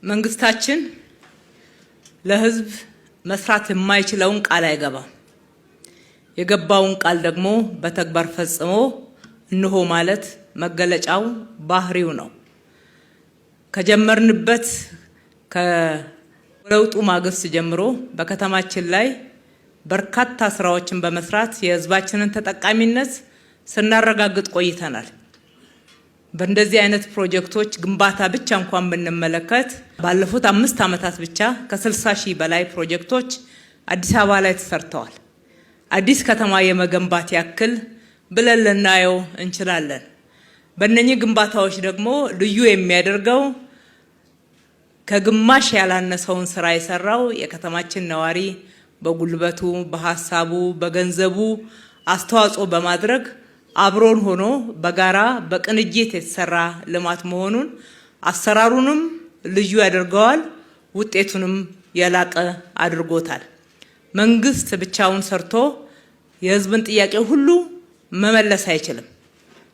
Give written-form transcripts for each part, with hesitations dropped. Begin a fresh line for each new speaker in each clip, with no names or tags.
መንግስታችን ለህዝብ መስራት የማይችለውን ቃል አይገባም። የገባውን ቃል ደግሞ በተግባር ፈጽሞ እንሆ ማለት መገለጫው ባህሪው ነው። ከጀመርንበት ከለውጡ ማግስት ጀምሮ በከተማችን ላይ በርካታ ስራዎችን በመስራት የህዝባችንን ተጠቃሚነት ስናረጋግጥ ቆይተናል። በእንደዚህ አይነት ፕሮጀክቶች ግንባታ ብቻ እንኳን ብንመለከት ባለፉት 5 ዓመታት ብቻ ከ60 ሺህ በላይ ፕሮጀክቶች አዲስ አበባ ላይ ተሰርተዋል። አዲስ ከተማ የመገንባት ያክል ብለን ልናየው እንችላለን። በእነኚህ ግንባታዎች ደግሞ ልዩ የሚያደርገው ከግማሽ ያላነሰውን ስራ የሰራው የከተማችን ነዋሪ በጉልበቱ፣ በሐሳቡ፣ በገንዘቡ አስተዋጽኦ በማድረግ አብሮን ሆኖ በጋራ በቅንጅት የተሰራ ልማት መሆኑን አሰራሩንም ልዩ ያደርገዋል፣ ውጤቱንም የላቀ አድርጎታል። መንግስት ብቻውን ሰርቶ የህዝብን ጥያቄ ሁሉ መመለስ አይችልም።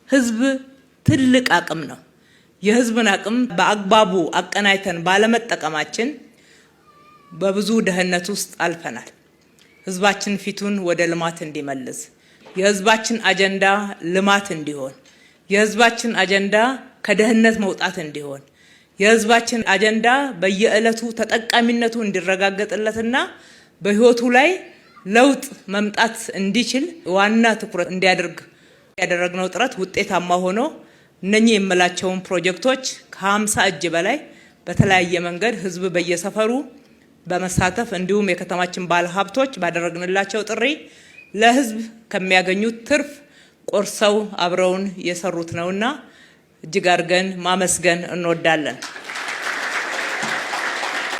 ህዝብ ትልቅ አቅም ነው። የህዝብን አቅም በአግባቡ አቀናይተን ባለመጠቀማችን በብዙ ድህነት ውስጥ አልፈናል። ህዝባችን ፊቱን ወደ ልማት እንዲመልስ፣ የህዝባችን አጀንዳ ልማት እንዲሆን፣ የህዝባችን አጀንዳ ከድህነት መውጣት እንዲሆን፣ የህዝባችን አጀንዳ በየዕለቱ ተጠቃሚነቱ እንዲረጋገጥለትና በህይወቱ ላይ ለውጥ መምጣት እንዲችል ዋና ትኩረት እንዲያደርግ ያደረግነው ጥረት ውጤታማ ሆኖ እነኚህ የምላቸውን ፕሮጀክቶች ከ50 እጅ በላይ በተለያየ መንገድ ህዝብ በየሰፈሩ በመሳተፍ እንዲሁም የከተማችን ባለሀብቶች ባደረግንላቸው ጥሪ ለህዝብ ከሚያገኙት ትርፍ ቆርሰው አብረውን የሰሩት ነውና እጅግ አድርገን ማመስገን እንወዳለን።